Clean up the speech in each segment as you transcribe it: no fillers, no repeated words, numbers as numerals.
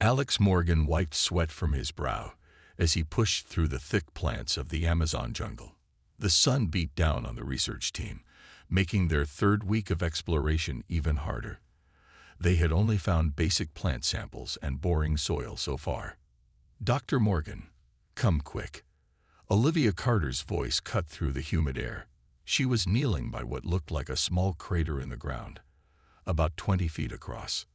Alex Morgan wiped sweat from his brow as he pushed through the thick plants of the Amazon jungle. The sun beat down on the research team, making their third week of exploration even harder. They had only found basic plant samples and boring soil so far. "Dr. Morgan, come quick." Olivia Carter's voice cut through the humid air. She was kneeling by what looked like a small crater in the ground, about 20 feet across.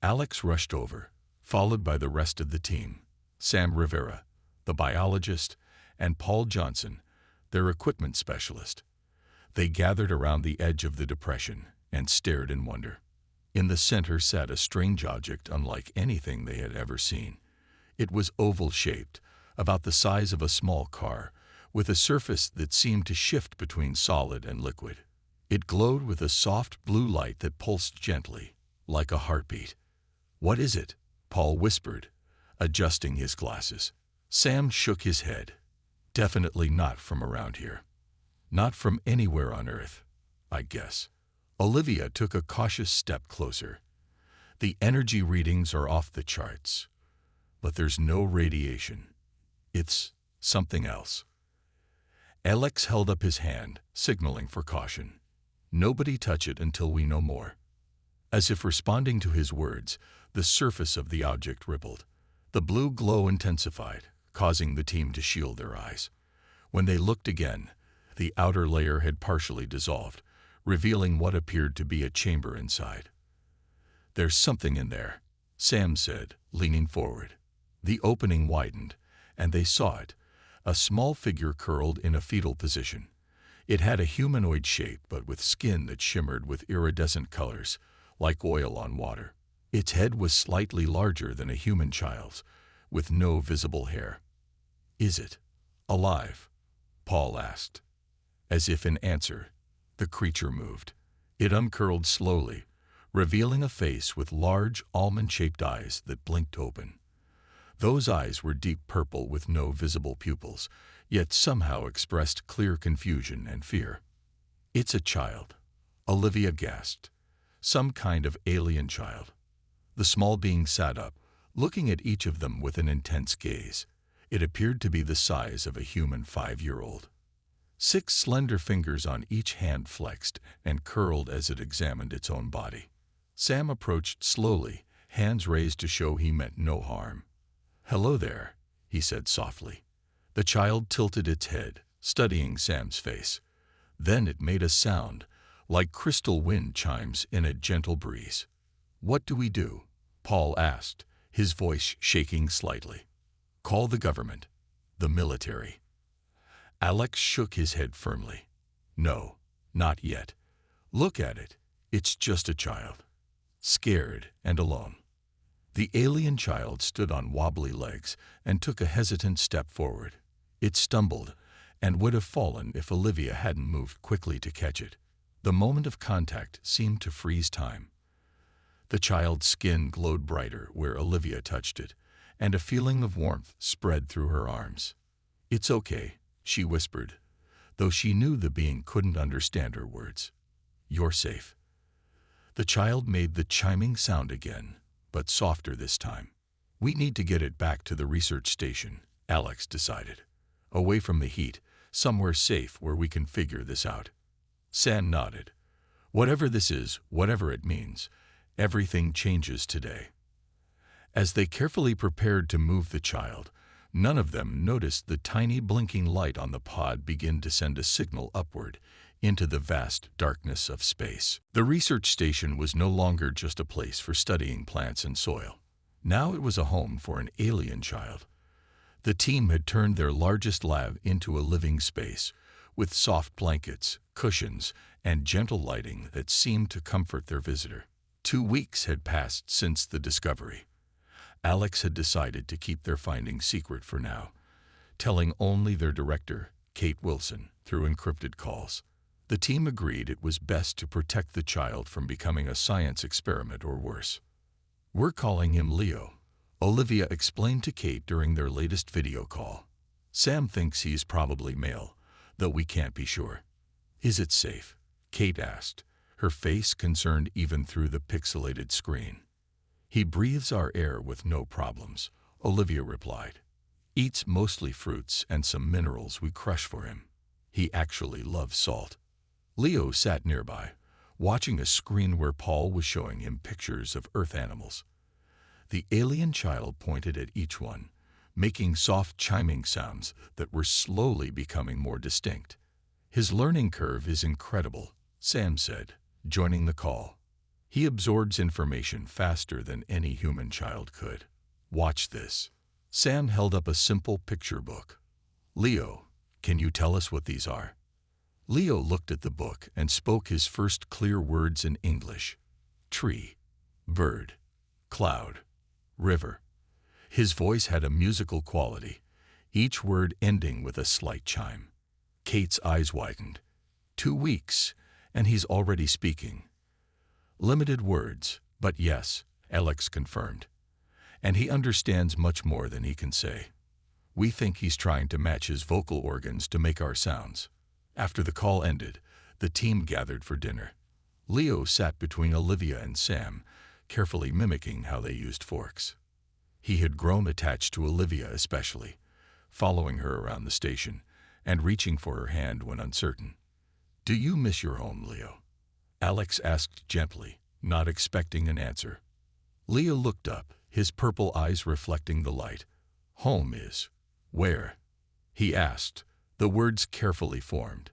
Alex rushed over, followed by the rest of the team: Sam Rivera, the biologist, and Paul Johnson, their equipment specialist. They gathered around the edge of the depression and stared in wonder. In the center sat a strange object unlike anything they had ever seen. It was oval-shaped, about the size of a small car, with a surface that seemed to shift between solid and liquid. It glowed with a soft blue light that pulsed gently, like a heartbeat. "What is it?" Paul whispered, adjusting his glasses. Sam shook his head. "Definitely not from around here. Not from anywhere on Earth, I guess." Olivia took a cautious step closer. "The energy readings are off the charts, but there's no radiation. It's something else." Alex held up his hand, signaling for caution. "Nobody touch it until we know more." As if responding to his words, the surface of the object rippled. The blue glow intensified, causing the team to shield their eyes. When they looked again, the outer layer had partially dissolved, revealing what appeared to be a chamber inside. "There's something in there," Sam said, leaning forward. The opening widened, and they saw it, a small figure curled in a fetal position. It had a humanoid shape, but with skin that shimmered with iridescent colors, like oil on water. Its head was slightly larger than a human child's, with no visible hair. "Is it alive?" Paul asked. As if in answer, the creature moved. It uncurled slowly, revealing a face with large, almond-shaped eyes that blinked open. Those eyes were deep purple with no visible pupils, yet somehow expressed clear confusion and fear. "It's a child," Olivia gasped. "Some kind of alien child." The small being sat up, looking at each of them with an intense gaze. It appeared to be the size of a human 5-year-old. 6 slender fingers on each hand flexed and curled as it examined its own body. Sam approached slowly, hands raised to show he meant no harm. "Hello there," he said softly. The child tilted its head, studying Sam's face. Then it made a sound, like crystal wind chimes in a gentle breeze. "What do we do?" Paul asked, his voice shaking slightly. "Call the government, the military." Alex shook his head firmly. "No, not yet. Look at it. It's just a child. Scared and alone." The alien child stood on wobbly legs and took a hesitant step forward. It stumbled and would have fallen if Olivia hadn't moved quickly to catch it. The moment of contact seemed to freeze time. The child's skin glowed brighter where Olivia touched it, and a feeling of warmth spread through her arms. "It's okay," she whispered, though she knew the being couldn't understand her words. "You're safe." The child made the chiming sound again, but softer this time. "We need to get it back to the research station," Alex decided. "Away from the heat, somewhere safe where we can figure this out." Sam nodded. "Whatever this is, whatever it means, everything changes today." As they carefully prepared to move the child, none of them noticed the tiny blinking light on the pod begin to send a signal upward into the vast darkness of space. The research station was no longer just a place for studying plants and soil. Now it was a home for an alien child. The team had turned their largest lab into a living space, with soft blankets, cushions, and gentle lighting that seemed to comfort their visitor. 2 weeks had passed since the discovery. Alex had decided to keep their findings secret for now, telling only their director, Kate Wilson, through encrypted calls. The team agreed it was best to protect the child from becoming a science experiment or worse. "We're calling him Leo," Olivia explained to Kate during their latest video call. "Sam thinks he's probably male, though we can't be sure." "Is it safe?" Kate asked, her face concerned even through the pixelated screen. He breathes our air with no problems, Olivia replied. Eats mostly fruits and some minerals we crush for him. He actually loves salt. Leo sat nearby, watching a screen where Paul was showing him pictures of Earth animals. The alien child pointed at each one, making soft chiming sounds that were slowly becoming more distinct. His learning curve is incredible, Sam said, joining the call. He absorbs information faster than any human child could. Watch this. Sam held up a simple picture book. Leo, can you tell us what these are? Leo looked at the book and spoke his first clear words in English. Tree, bird, cloud, river. His voice had a musical quality, each word ending with a slight chime. Kate's eyes widened. 2 weeks, and he's already speaking. Limited words, but yes, Alex confirmed. And he understands much more than he can say. We think he's trying to match his vocal organs to make our sounds. After the call ended, the team gathered for dinner. Leo sat between Olivia and Sam, carefully mimicking how they used forks. He had grown attached to Olivia especially, following her around the station and reaching for her hand when uncertain. Do you miss your home, Leo? Alex asked gently, not expecting an answer. Leo looked up, his purple eyes reflecting the light. Home is where? He asked, the words carefully formed.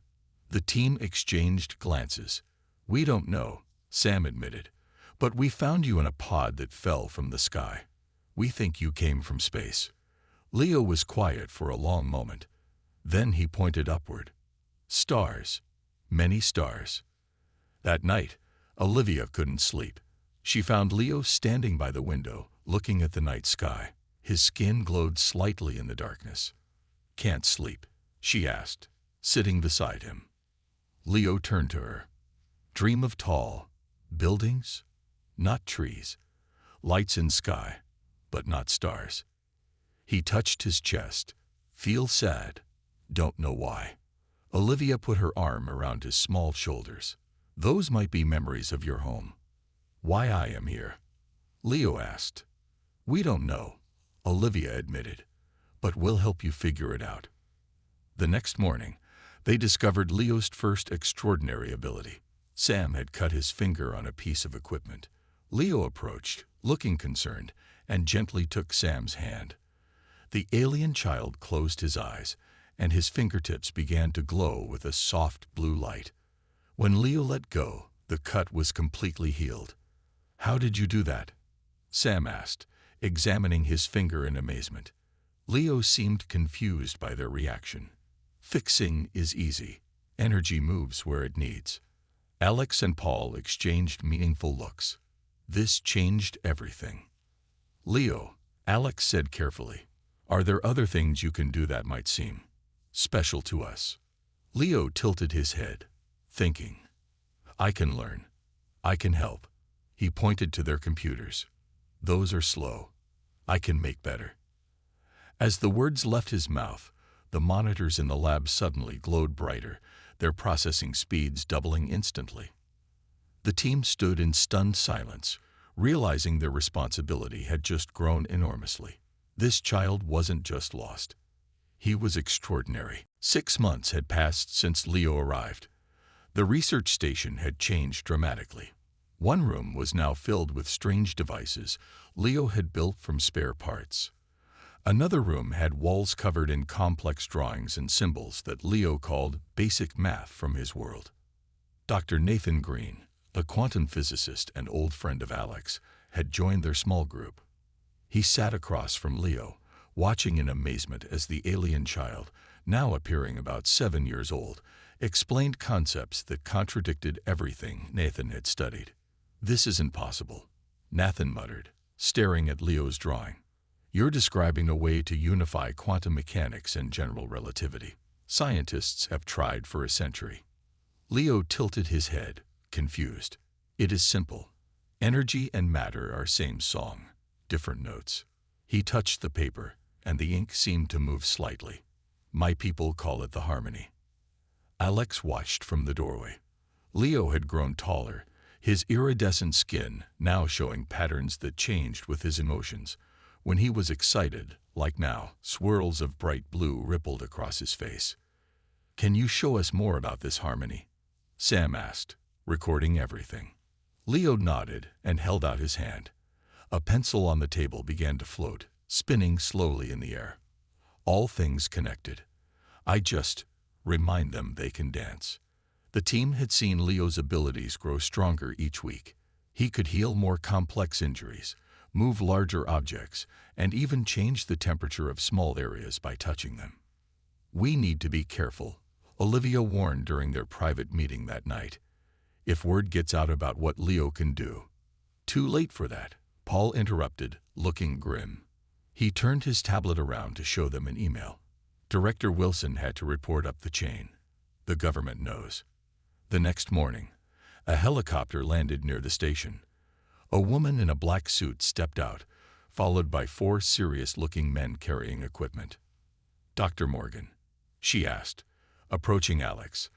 The team exchanged glances. We don't know, Sam admitted, but we found you in a pod that fell from the sky. We think you came from space. Leo was quiet for a long moment. Then he pointed upward. Stars. Many stars. That night, Olivia couldn't sleep. She found Leo standing by the window, looking at the night sky. His skin glowed slightly in the darkness. Can't sleep, she asked, sitting beside him. Leo turned to her. Dream of tall buildings, not trees. Lights in sky, but not stars. He touched his chest. Feel sad. Don't know why. Olivia put her arm around his small shoulders. Those might be memories of your home. Why I am here? Leo asked. We don't know, Olivia admitted, but we'll help you figure it out. The next morning, they discovered Leo's first extraordinary ability. Sam had cut his finger on a piece of equipment. Leo approached, looking concerned, and gently took Sam's hand. The alien child closed his eyes, and his fingertips began to glow with a soft blue light. When Leo let go, the cut was completely healed. How did you do that? Sam asked, examining his finger in amazement. Leo seemed confused by their reaction. Fixing is easy. Energy moves where it needs. Alex and Paul exchanged meaningful looks. This changed everything. Leo, Alex said carefully, are there other things you can do that might seem special to us? Leo tilted his head, thinking. I can learn. I can help. He pointed to their computers. Those are slow. I can make better. As the words left his mouth, the monitors in the lab suddenly glowed brighter, their processing speeds doubling instantly. The team stood in stunned silence, realizing their responsibility had just grown enormously. This child wasn't just lost. He was extraordinary. 6 months had passed since Leo arrived. The research station had changed dramatically. One room was now filled with strange devices Leo had built from spare parts. Another room had walls covered in complex drawings and symbols that Leo called basic math from his world. Dr. Nathan Green, a quantum physicist and old friend of Alex, had joined their small group. He sat across from Leo, watching in amazement as the alien child, now appearing about 7 years old, explained concepts that contradicted everything Nathan had studied. This isn't possible, Nathan muttered, staring at Leo's drawing. You're describing a way to unify quantum mechanics and general relativity. Scientists have tried for a century. Leo tilted his head, confused. It is simple. Energy and matter are same song, different notes. He touched the paper, and the ink seemed to move slightly. My people call it the harmony. Alex watched from the doorway. Leo had grown taller, his iridescent skin now showing patterns that changed with his emotions. When he was excited, like now, swirls of bright blue rippled across his face. "Can you show us more about this harmony?" Sam asked, recording everything. Leo nodded and held out his hand. A pencil on the table began to float, spinning slowly in the air. "All things connected. I just remind them they can dance." The team had seen Leo's abilities grow stronger each week. He could heal more complex injuries, move larger objects, and even change the temperature of small areas by touching them. "We need to be careful," Olivia warned during their private meeting that night. "If word gets out about what Leo can do." "Too late for that," Paul interrupted, looking grim. He turned his tablet around to show them an email. Director Wilson had to report up the chain. "The government knows." The next morning, a helicopter landed near the station. A woman in a black suit stepped out, followed by 4 serious-looking men carrying equipment. "Dr. Morgan," she asked, approaching Alex.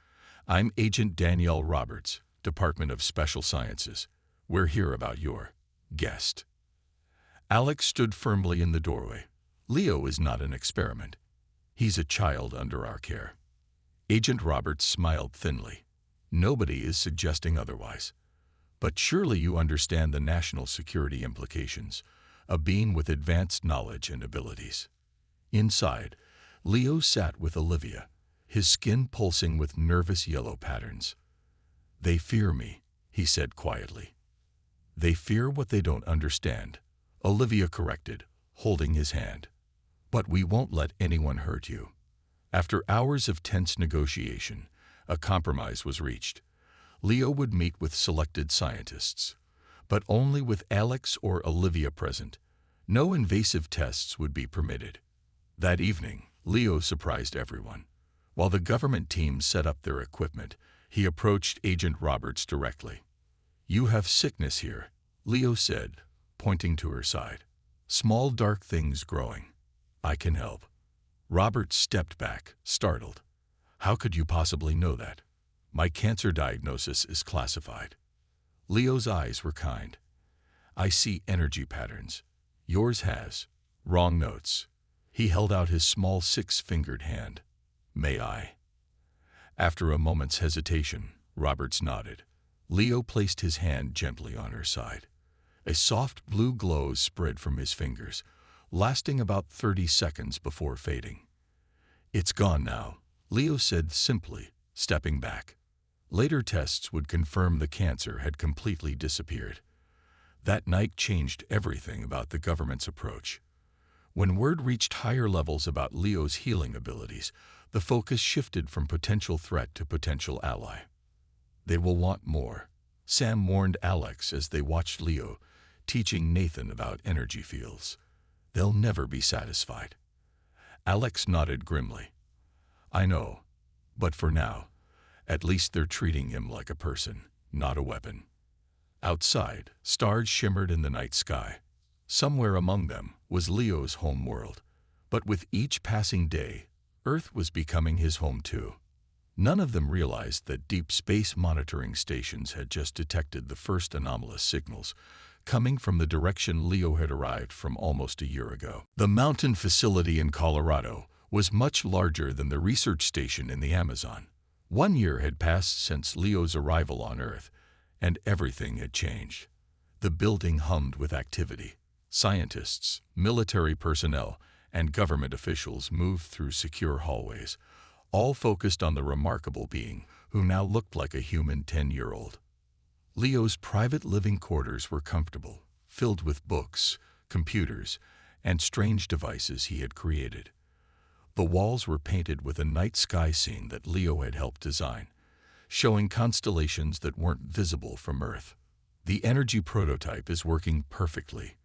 "I'm Agent Danielle Roberts, Department of Special Sciences. We're here about your guest." Alex stood firmly in the doorway. "Leo is not an experiment. He's a child under our care." Agent Roberts smiled thinly. "Nobody is suggesting otherwise. But surely you understand the national security implications, a being with advanced knowledge and abilities." Inside, Leo sat with Olivia, his skin pulsing with nervous yellow patterns. "They fear me," he said quietly. "They fear what they don't understand," Olivia corrected, holding his hand. "But we won't let anyone hurt you." After hours of tense negotiation, a compromise was reached. Leo would meet with selected scientists, but only with Alex or Olivia present. No invasive tests would be permitted. That evening, Leo surprised everyone. While the government team set up their equipment, he approached Agent Roberts directly. "You have sickness here," Leo said, pointing to her side. "Small dark things growing. I can help." Roberts stepped back, startled. "How could you possibly know that? My cancer diagnosis is classified." Leo's eyes were kind. "I see energy patterns. Yours has wrong notes." He held out his small 6-fingered hand. "May I?" After a moment's hesitation, Roberts nodded. Leo placed his hand gently on her side. A soft blue glow spread from his fingers, lasting about 30 seconds before fading. "It's gone now," Leo said simply, stepping back. Later tests would confirm the cancer had completely disappeared. That night changed everything about the government's approach. When word reached higher levels about Leo's healing abilities, the focus shifted from potential threat to potential ally. "They will want more," Sam warned Alex as they watched Leo teaching Nathan about energy fields. "They'll never be satisfied." Alex nodded grimly. "I know, but for now, at least they're treating him like a person, not a weapon." Outside, stars shimmered in the night sky. Somewhere among them was Leo's home world. But with each passing day, Earth was becoming his home too. None of them realized that deep space monitoring stations had just detected the first anomalous signals, coming from the direction Leo had arrived from almost a year ago. The mountain facility in Colorado was much larger than the research station in the Amazon. 1 year had passed since Leo's arrival on Earth, and everything had changed. The building hummed with activity. Scientists, military personnel, and government officials moved through secure hallways, all focused on the remarkable being who now looked like a human 10-year-old. Leo's private living quarters were comfortable, filled with books, computers, and strange devices he had created. The walls were painted with a night sky scene that Leo had helped design, showing constellations that weren't visible from Earth. "The energy prototype is working perfectly,"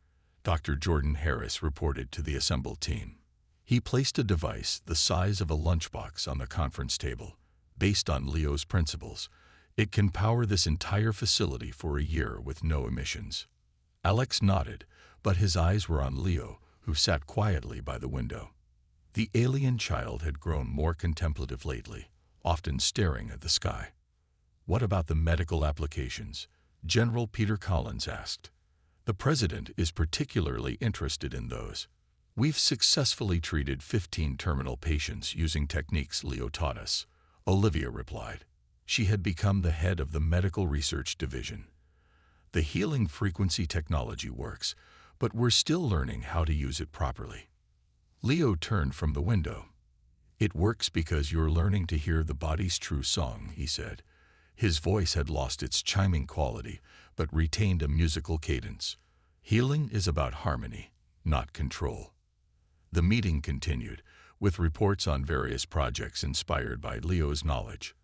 Dr. Jordan Harris reported to the assembled team. He placed a device the size of a lunchbox on the conference table. "Based on Leo's principles, it can power this entire facility for a year with no emissions." Alex nodded, but his eyes were on Leo, who sat quietly by the window. The alien child had grown more contemplative lately, often staring at the sky. "What about the medical applications? General Peter Collins asked. The President is particularly interested in those. We've successfully treated 15 terminal patients using techniques Leo taught us, Olivia replied. She had become the head of the Medical Research Division. The healing frequency technology works, but we're still learning how to use it properly. Leo turned from the window. It works because you're learning to hear the body's true song, he said. His voice had lost its chiming quality, but retained a musical cadence. Healing is about harmony, not control. The meeting continued, with reports on various projects inspired by Leo's knowledge.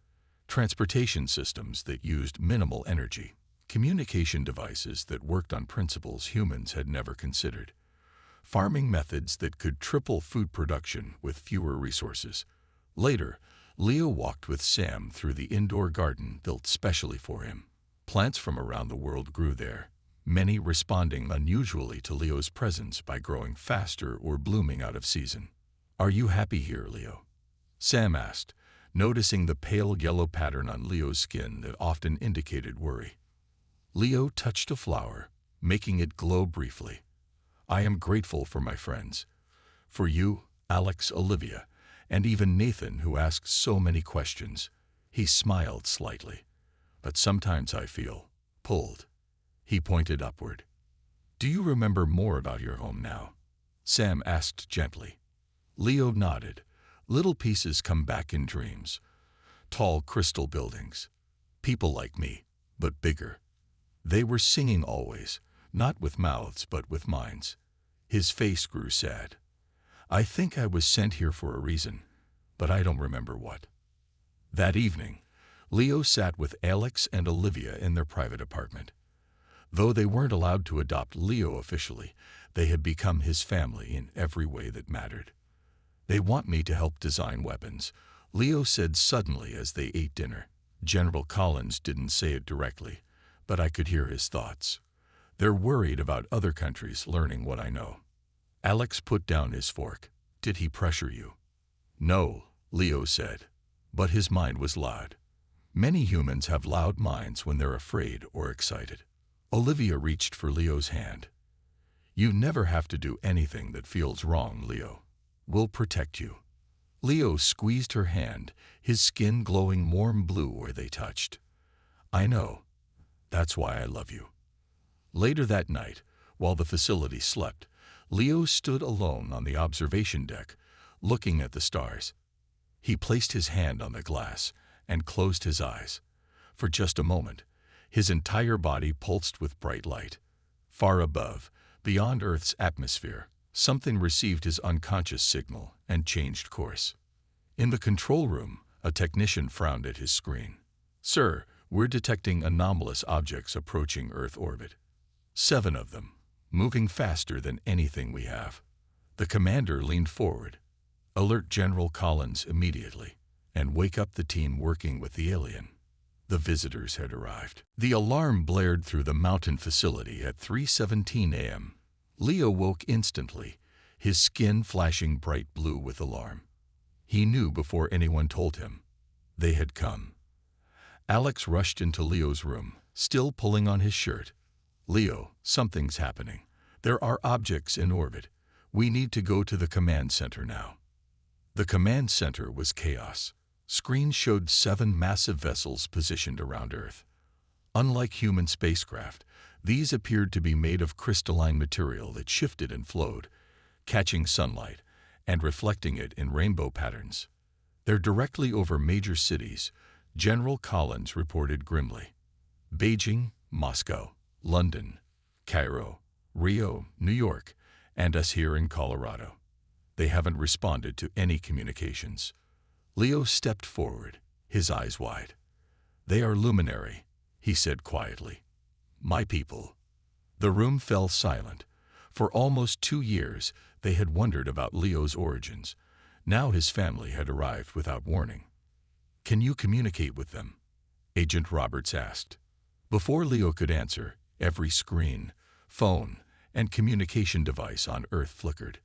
Transportation systems that used minimal energy, communication devices that worked on principles humans had never considered, farming methods that could triple food production with fewer resources. Later, Leo walked with Sam through the indoor garden built specially for him. Plants from around the world grew there, many responding unusually to Leo's presence by growing faster or blooming out of season. Are you happy here, Leo? Sam asked, noticing the pale yellow pattern on Leo's skin that often indicated worry. Leo touched a flower, making it glow briefly. I am grateful for my friends. For you, Alex, Olivia, and even Nathan, who asks so many questions. He smiled slightly. But sometimes I feel pulled. He pointed upward. Do you remember more about your home now? Sam asked gently. Leo nodded. Little pieces come back in dreams. Tall crystal buildings. People like me, but bigger. They were singing always, not with mouths but with minds. His face grew sad. I think I was sent here for a reason, but I don't remember what. That evening, Leo sat with Alex and Olivia in their private apartment. Though they weren't allowed to adopt Leo officially, they had become his family in every way that mattered. They want me to help design weapons, Leo said suddenly as they ate dinner. General Collins didn't say it directly, but I could hear his thoughts. They're worried about other countries learning what I know. Alex put down his fork. Did he pressure you? No, Leo said, but his mind was loud. Many humans have loud minds when they're afraid or excited. Olivia reached for Leo's hand. You never have to do anything that feels wrong, Leo. We'll protect you. Leo squeezed her hand, his skin glowing warm blue where they touched. I know. That's why I love you. Later that night, while the facility slept, Leo stood alone on the observation deck, looking at the stars. He placed his hand on the glass and closed his eyes. For just a moment, his entire body pulsed with bright light. Far above, beyond Earth's atmosphere, something received his unconscious signal and changed course. In the control room, a technician frowned at his screen. Sir, we're detecting anomalous objects approaching Earth orbit. 7 of them, moving faster than anything we have. The commander leaned forward. Alert General Collins immediately, and wake up the team working with the alien. The visitors had arrived. The alarm blared through the mountain facility at 3:17 a.m. Leo woke instantly, his skin flashing bright blue with alarm. He knew before anyone told him. They had come. Alex rushed into Leo's room, still pulling on his shirt. Leo, something's happening. There are objects in orbit. We need to go to the command center now. The command center was chaos. Screens showed 7 massive vessels positioned around Earth. Unlike human spacecraft, these appeared to be made of crystalline material that shifted and flowed, catching sunlight and reflecting it in rainbow patterns. They're directly over major cities, General Collins reported grimly. Beijing, Moscow, London, Cairo, Rio, New York, and us here in Colorado. They haven't responded to any communications. Leo stepped forward, his eyes wide. They are luminary, he said quietly. My people. The room fell silent. For almost 2 years, they had wondered about Leo's origins. Now his family had arrived without warning. Can you communicate with them? Agent Roberts asked. Before Leo could answer, every screen, phone, and communication device on Earth flickered.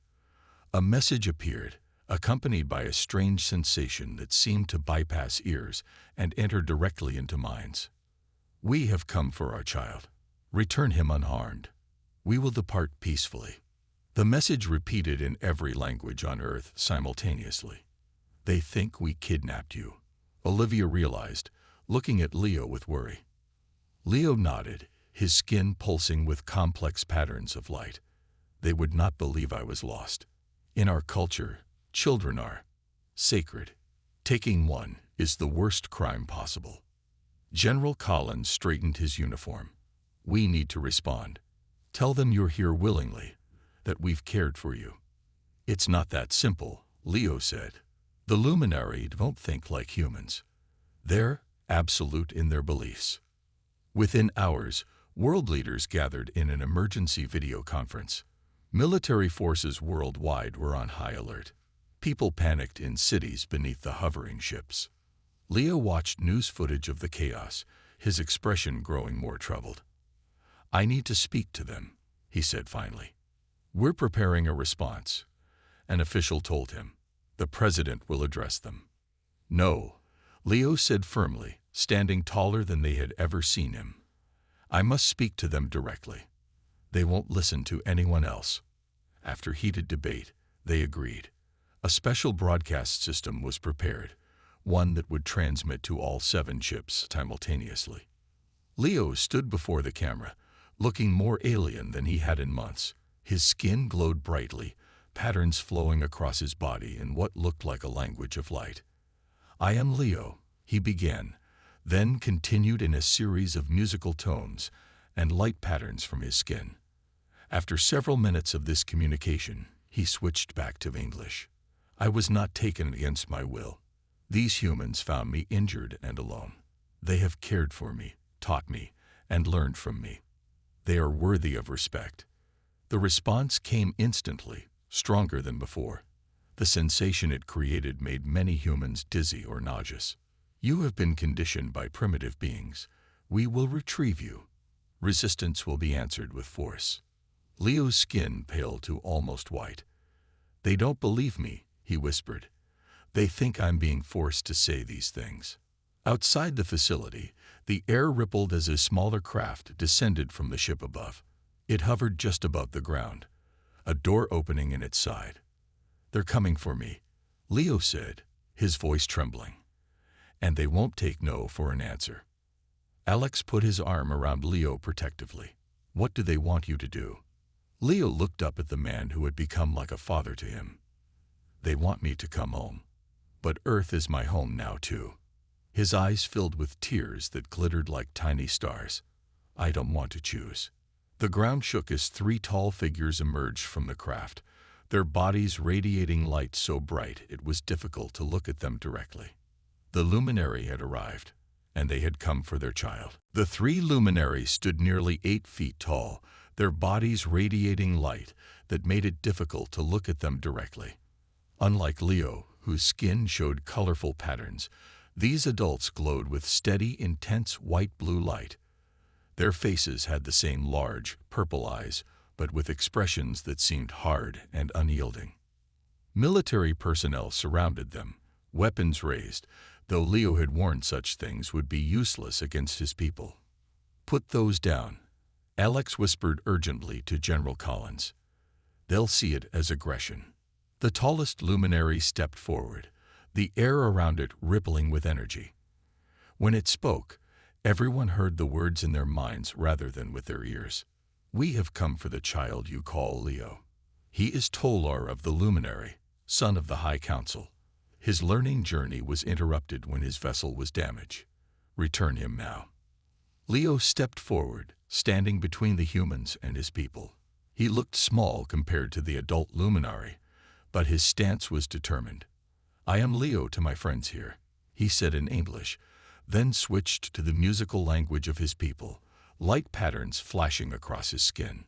A message appeared, accompanied by a strange sensation that seemed to bypass ears and enter directly into minds. We have come for our child. Return him unharmed. We will depart peacefully. The message repeated in every language on Earth simultaneously. They think we kidnapped you, Olivia realized, looking at Leo with worry. Leo nodded, his skin pulsing with complex patterns of light. They would not believe I was lost. In our culture, children are sacred. Taking one is the worst crime possible. General Collins straightened his uniform. We need to respond. Tell them you're here willingly, that we've cared for you. It's not that simple, Leo said. The Luminary don't think like humans. They're absolute in their beliefs. Within hours, world leaders gathered in an emergency video conference. Military forces worldwide were on high alert. People panicked in cities beneath the hovering ships. Leo watched news footage of the chaos, his expression growing more troubled. I need to speak to them, he said finally. We're preparing a response, an official told him. The president will address them. No, Leo said firmly, standing taller than they had ever seen him. I must speak to them directly. They won't listen to anyone else. After heated debate, they agreed. A special broadcast system was prepared, one that would transmit to all 7 ships simultaneously. Leo stood before the camera, looking more alien than he had in months. His skin glowed brightly, patterns flowing across his body in what looked like a language of light. I am Leo, he began, then continued in a series of musical tones and light patterns from his skin. After several minutes of this communication, he switched back to English. I was not taken against my will. These humans found me injured and alone. They have cared for me, taught me, and learned from me. They are worthy of respect. The response came instantly, stronger than before. The sensation it created made many humans dizzy or nauseous. You have been conditioned by primitive beings. We will retrieve you. Resistance will be answered with force. Leo's skin paled to almost white. They don't believe me, he whispered. They think I'm being forced to say these things. Outside the facility, the air rippled as a smaller craft descended from the ship above. It hovered just above the ground, a door opening in its side. They're coming for me, Leo said, his voice trembling. And they won't take no for an answer. Alex put his arm around Leo protectively. What do they want you to do? Leo looked up at the man who had become like a father to him. They want me to come home. But Earth is my home now too. His eyes filled with tears that glittered like tiny stars. I don't want to choose. The ground shook as 3 tall figures emerged from the craft, their bodies radiating light so bright it was difficult to look at them directly. The luminary had arrived, and they had come for their child. The 3 luminaries stood nearly 8 feet tall, their bodies radiating light that made it difficult to look at them directly. Unlike Leo, whose skin showed colorful patterns, these adults glowed with steady, intense white-blue light. Their faces had the same large, purple eyes, but with expressions that seemed hard and unyielding. Military personnel surrounded them, weapons raised, though Leo had warned such things would be useless against his people. Put those down, Alex whispered urgently to General Collins. They'll see it as aggression. The tallest luminary stepped forward, the air around it rippling with energy. When it spoke, everyone heard the words in their minds rather than with their ears. We have come for the child you call Leo. He is Tolar of the Luminary, son of the High Council. His learning journey was interrupted when his vessel was damaged. Return him now. Leo stepped forward, standing between the humans and his people. He looked small compared to the adult luminary, but his stance was determined. I am Leo to my friends here, he said in English, then switched to the musical language of his people, light patterns flashing across his skin.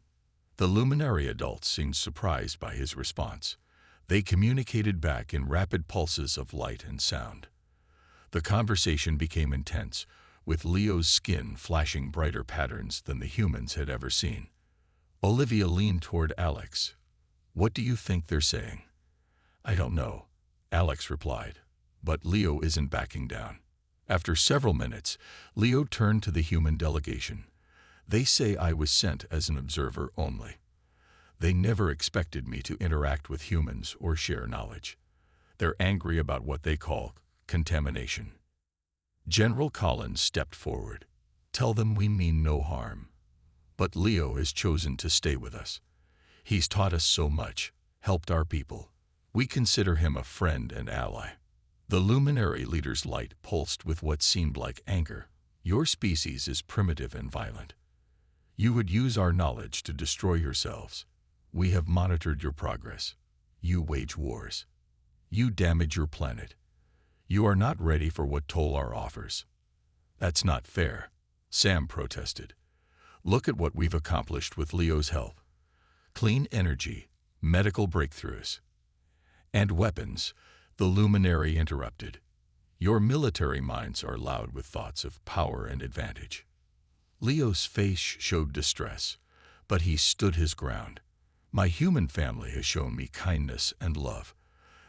The luminary adults seemed surprised by his response. They communicated back in rapid pulses of light and sound. The conversation became intense, with Leo's skin flashing brighter patterns than the humans had ever seen. Olivia leaned toward Alex. What do you think they're saying? I don't know, Alex replied, but Leo isn't backing down. After several minutes, Leo turned to the human delegation. They say I was sent as an observer only. They never expected me to interact with humans or share knowledge. They're angry about what they call contamination. General Collins stepped forward. Tell them we mean no harm. But Leo has chosen to stay with us. He's taught us so much, helped our people. We consider him a friend and ally. The luminary leader's light pulsed with what seemed like anger. Your species is primitive and violent. You would use our knowledge to destroy yourselves. We have monitored your progress. You wage wars. You damage your planet. You are not ready for what Tolar offers. That's not fair, Sam protested. Look at what we've accomplished with Leo's help. Clean energy, medical breakthroughs, and weapons, the luminary interrupted. Your military minds are loud with thoughts of power and advantage. Leo's face showed distress, but he stood his ground. My human family has shown me kindness and love.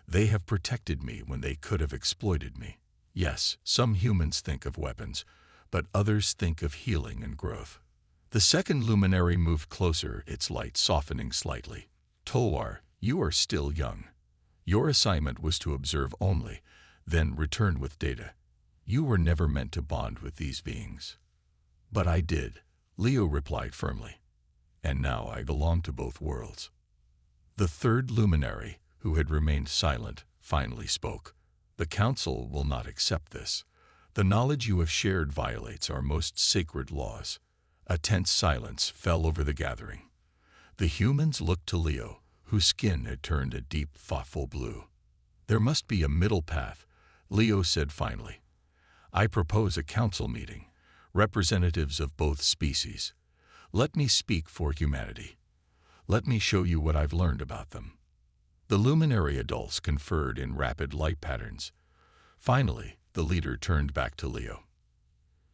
They have protected me when they could have exploited me. Yes, some humans think of weapons, but others think of healing and growth. The second luminary moved closer, its light softening slightly. Tolwar, you are still young. Your assignment was to observe only, then return with data. You were never meant to bond with these beings. But I did, Leo replied firmly. And now I belong to both worlds. The third luminary, who had remained silent, finally spoke. The Council will not accept this. The knowledge you have shared violates our most sacred laws. A tense silence fell over the gathering. The humans looked to Leo, whose skin had turned a deep, thoughtful blue. There must be a middle path, Leo said finally. I propose a council meeting, representatives of both species. Let me speak for humanity. Let me show you what I've learned about them. The luminary adults conferred in rapid light patterns. Finally, the leader turned back to Leo.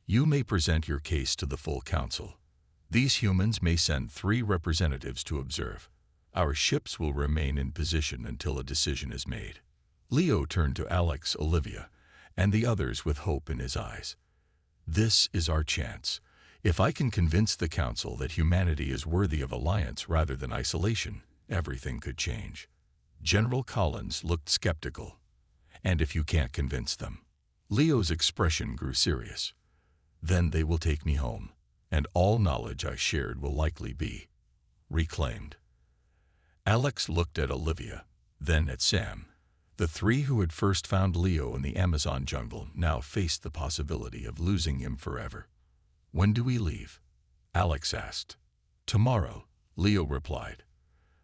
You may present your case to the full council. These humans may send 3 representatives to observe. Our ships will remain in position until a decision is made. Leo turned to Alex, Olivia, and the others with hope in his eyes. This is our chance. If I can convince the council that humanity is worthy of alliance rather than isolation, everything could change. General Collins looked skeptical. And if you can't convince them? Leo's expression grew serious. Then they will take me home, and all knowledge I shared will likely be reclaimed. Alex looked at Olivia, then at Sam. The 3 who had first found Leo in the Amazon jungle now faced the possibility of losing him forever. When do we leave? Alex asked. Tomorrow, Leo replied.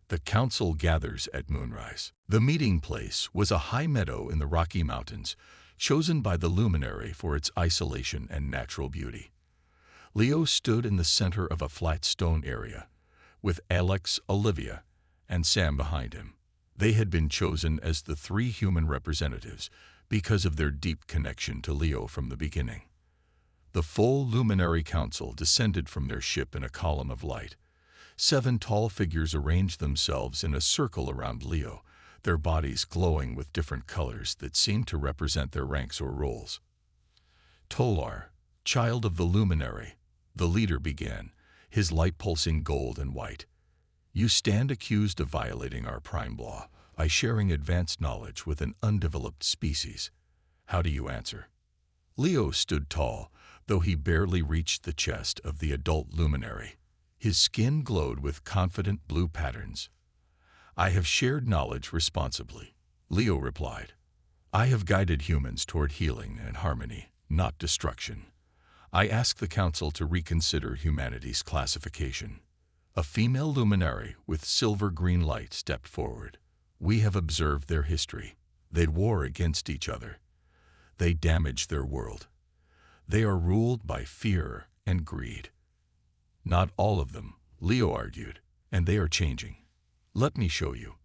The council gathers at moonrise. The meeting place was a high meadow in the Rocky Mountains, chosen by the luminary for its isolation and natural beauty. Leo stood in the center of a flat stone area, with Alex, Olivia, and Sam behind him. They had been chosen as the 3 human representatives because of their deep connection to Leo from the beginning. The full luminary council descended from their ship in a column of light. 7 tall figures arranged themselves in a circle around Leo, their bodies glowing with different colors that seemed to represent their ranks or roles. Tolar, child of the luminary, the leader began, his light pulsing gold and white. You stand accused of violating our prime law by sharing advanced knowledge with an undeveloped species. How do you answer? Leo stood tall, though he barely reached the chest of the adult luminary. His skin glowed with confident blue patterns. I have shared knowledge responsibly, Leo replied. I have guided humans toward healing and harmony, not destruction. I ask the council to reconsider humanity's classification. A female luminary with silver-green light stepped forward. We have observed their history. They war against each other. They damage their world. They are ruled by fear and greed. Not all of them, Leo argued, and they are changing. Let me show you.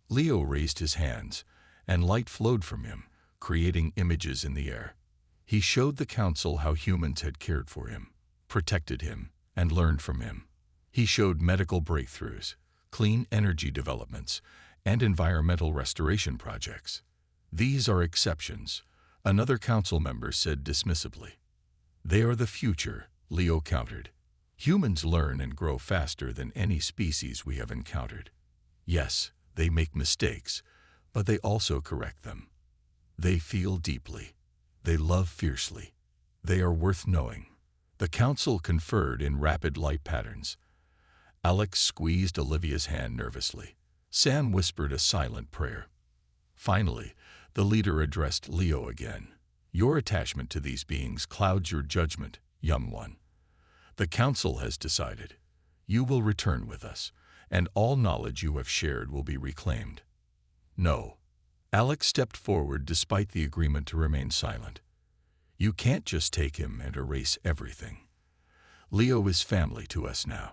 Leo raised his hands, and light flowed from him, creating images in the air. He showed the council how humans had cared for him, protected him, and learned from him. He showed medical breakthroughs, clean energy developments, and environmental restoration projects. These are exceptions, Another council member said dismissively. They are the future, Leo countered. Humans learn and grow faster than any species we have encountered. Yes, they make mistakes, but they also correct them. They feel deeply. They love fiercely. They are worth knowing. The council conferred in rapid light patterns. Alex squeezed Olivia's hand nervously. Sam whispered a silent prayer. Finally, the leader addressed Leo again. Your attachment to these beings clouds your judgment, young one. The council has decided. You will return with us, and all knowledge you have shared will be reclaimed. No. Alex stepped forward despite the agreement to remain silent. You can't just take him and erase everything. Leo is family to us now.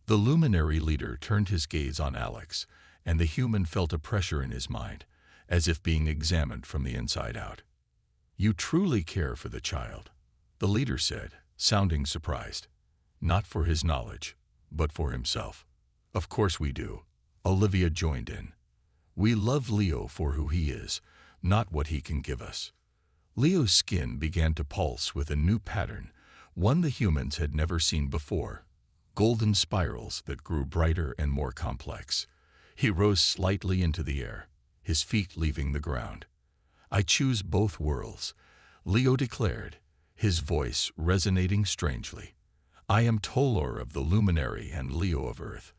The luminary leader turned his gaze on Alex, and the human felt a pressure in his mind, as if being examined from the inside out. You truly care for the child, the leader said, sounding surprised. Not for his knowledge, but for himself. Of course we do. Olivia joined in. We love Leo for who he is, not what he can give us. Leo's skin began to pulse with a new pattern, one the humans had never seen before. Golden spirals that grew brighter and more complex. He rose slightly into the air, his feet leaving the ground. I choose both worlds, Leo declared, his voice resonating strangely. I am Tolor of the Luminary and Leo of Earth.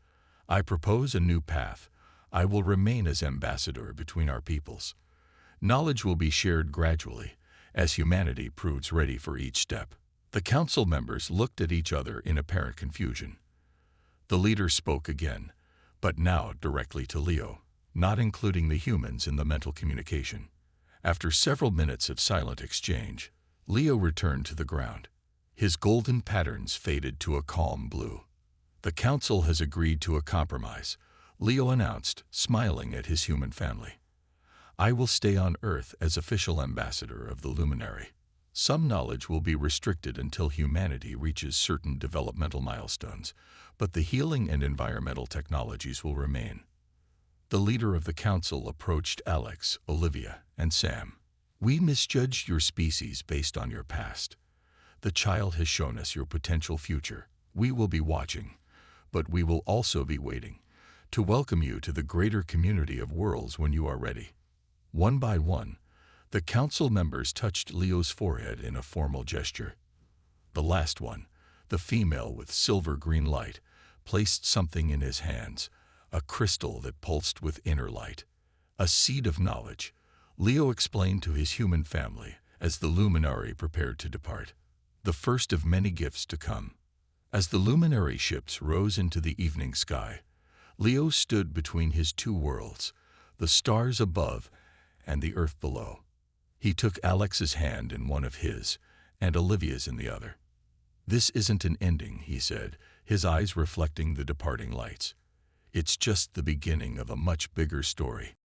I propose a new path. I will remain as ambassador between our peoples. Knowledge will be shared gradually, as humanity proves ready for each step. The council members looked at each other in apparent confusion. The leader spoke again, but now directly to Leo, not including the humans in the mental communication. After several minutes of silent exchange, Leo returned to the ground. His golden patterns faded to a calm blue. The council has agreed to a compromise, Leo announced, smiling at his human family. I will stay on Earth as official ambassador of the Luminary. Some knowledge will be restricted until humanity reaches certain developmental milestones, but the healing and environmental technologies will remain. The leader of the council approached Alex, Olivia, and Sam. We misjudged your species based on your past. The child has shown us your potential future. We will be watching, but we will also be waiting to welcome you to the greater community of worlds when you are ready. One by one, the council members touched Leo's forehead in a formal gesture. The last one, the female with silver-green light, placed something in his hands, a crystal that pulsed with inner light. A seed of knowledge, Leo explained to his human family as the luminary prepared to depart. The first of many gifts to come. As the luminary ships rose into the evening sky, Leo stood between his two worlds, the stars above and the earth below. He took Alex's hand in one of his, and Olivia's in the other. This isn't an ending, he said, his eyes reflecting the departing lights. It's just the beginning of a much bigger story.